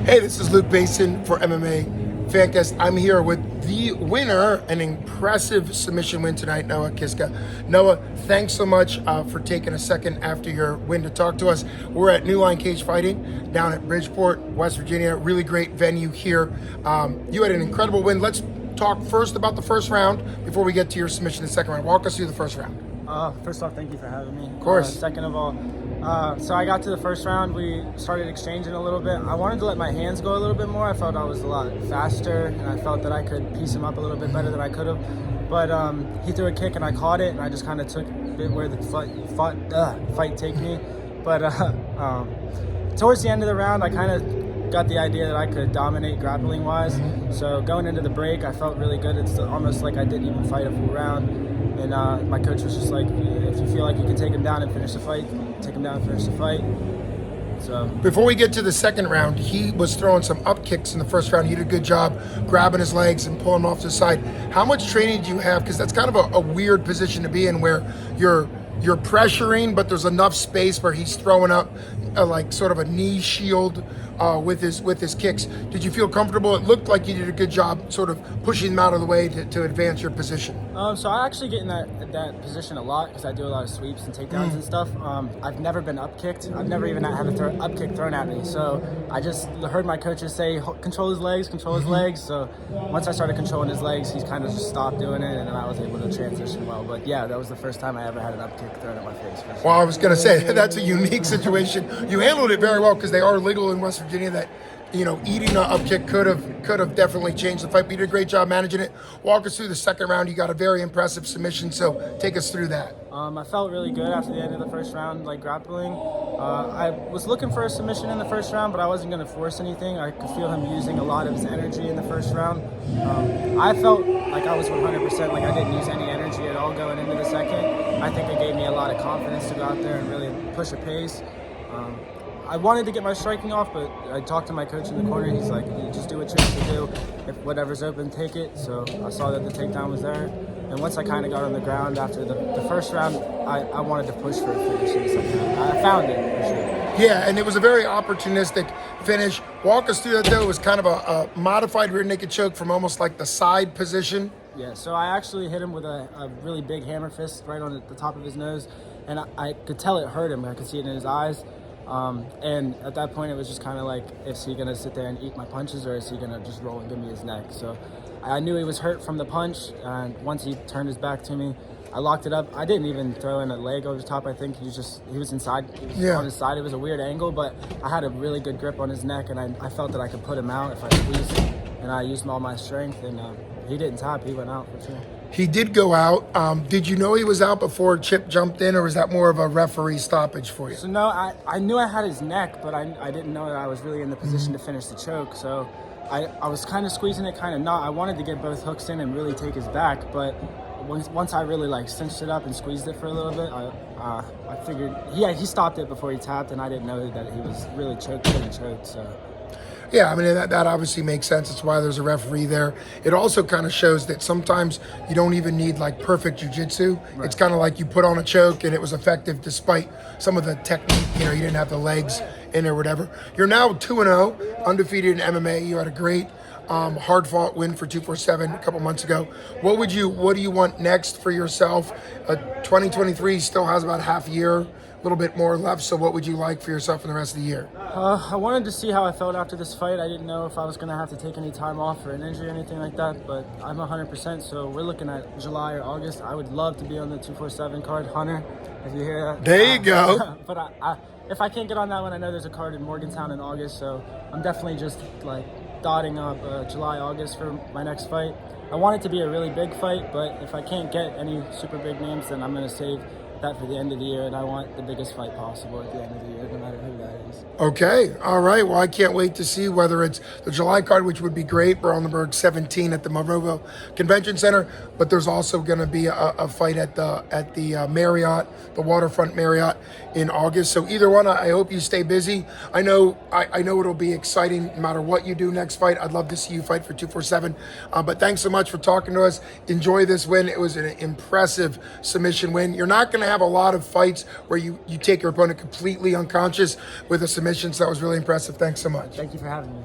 Hey, this is Luke Basin for MMA Fancast. I'm here with the winner, an impressive submission win tonight, Noah Kiszka. Noah, thanks so much for taking a second after your win to talk to us. We're at Line Cagefighting down at Bridgeport, West Virginia. Really great venue here. You had an incredible win. Let's talk first about the first round before we get to your submission in the second round. Walk us through the first round. First off, thank you for having me. Of course. Second of all, so I got to the first round. We started exchanging a little bit. I wanted to let my hands go a little bit more. I felt I was a lot faster, and I felt that I could piece him up a little bit better than I could have. But he threw a kick, and I caught it, and I just kind of took it where the fight take me. But towards the end of the round, I kind of got the idea that I could dominate grappling-wise. So going into the break, I felt really good. It's almost like I didn't even fight a full round. And my coach was just like, if you feel like you can take him down and finish the fight, take him down and finish the fight. So before we get to the second round, he was throwing some up kicks in the first round. He did a good job grabbing his legs and pulling him off to the side. How much training do you have? Because that's kind of a weird position to be in, where you're pressuring, but there's enough space where he's throwing up like sort of a knee shield with his kicks. Did you feel comfortable? It looked like you did a good job sort of pushing him out of the way to advance your position. So I actually get in that position a lot because I do a lot of sweeps and takedowns and stuff. I've never been up kicked. I've never even had a up kick thrown at me. So I just heard my coaches say, control his legs, control his legs. So once I started controlling his legs, he's kind of just stopped doing it, and then I was able to transition well. But yeah, that was the first time I ever had an up kick thrown at my face. For sure. Well, I was going to say, that's a unique situation. You handled it very well because they are legal in West Virginia that, you know, eating an up kick could have definitely changed the fight, but you did a great job managing it. Walk us through the second round. You got a very impressive submission, so take us through that. I felt really good after the end of the first round, like grappling. I was looking for a submission in the first round, but I wasn't going to force anything. I could feel him using a lot of his energy in the first round. I felt like I was 100%, like I didn't use any energy at all going into the second. I think it gave me a lot of confidence to go out there and really push a pace. I wanted to get my striking off, but I talked to my coach in the corner. He's like, you just do what you have to do. If whatever's open, take it. So I saw that the takedown was there. And once I kind of got on the ground after the first round, I wanted to push for a finish in the second round. I found it, for sure. Yeah, and it was a very opportunistic finish. Walk us through that, though. It was kind of a modified rear naked choke from almost like the side position. Yeah, so I actually hit him with a really big hammer fist right on the top of his nose. And I could tell it hurt him. I could see it in his eyes. And at that point, it was just kind of like, is he going to sit there and eat my punches, or is he going to just roll and give me his neck? So I knew he was hurt from the punch, and once he turned his back to me, I locked it up. I didn't even throw in a leg over the top. I think he was inside, on his side. It was a weird angle, but I had a really good grip on his neck, and I felt that I could put him out if I squeezed, and I used all my strength, and he didn't tap. He went out for sure. He did go out. Did you know he was out before Chip jumped in, or was that more of a referee stoppage for you? So no, I knew I had his neck, but I didn't know that I was really in the position to finish the choke. So I was kind of squeezing it, kind of not. I wanted to get both hooks in and really take his back, but once I really like cinched it up and squeezed it for a little bit, I figured he stopped it before he tapped, and I didn't know that he was really choked. So. Yeah, I mean, that obviously makes sense. That's why there's a referee there. It also kind of shows that sometimes you don't even need like perfect jiu-jitsu. Right. It's kind of like you put on a choke and it was effective despite some of the technique. You know, you didn't have the legs in or whatever. You're now 2-0, undefeated in MMA. You had a great hard-fought win for 247 a couple months ago. What do you want next for yourself? 2023 still has about half a year, a little bit more left. So what would you like for yourself in the rest of the year? I wanted to see how I felt after this fight. I didn't know if I was going to have to take any time off for an injury or anything like that, but I'm 100%, so we're looking at July or August. I would love to be on the 247 card. Hunter, if you hear that. There you go. But if I can't get on that one, I know there's a card in Morgantown in August, so I'm definitely just like dotting up July, August for my next fight. I want it to be a really big fight, but if I can't get any super big names, then I'm going to save that for the end of the year, and I want the biggest fight possible at the end of the year, no matter who that is. Okay, all right. Well, I can't wait to see whether it's the July card, which would be great, Brandenburg 17 at the Monroeville Convention Center, but there's also going to be a fight at the Marriott, the Waterfront Marriott in August. So either one, I hope you stay busy. I know it'll be exciting no matter what you do next fight. I'd love to see you fight for 247. But thanks so much for talking to us. Enjoy this win. It was an impressive submission win. You're not going to have a lot of fights where you take your opponent completely unconscious with with a submission. So that was really impressive. Thanks so much. Thank you for having me.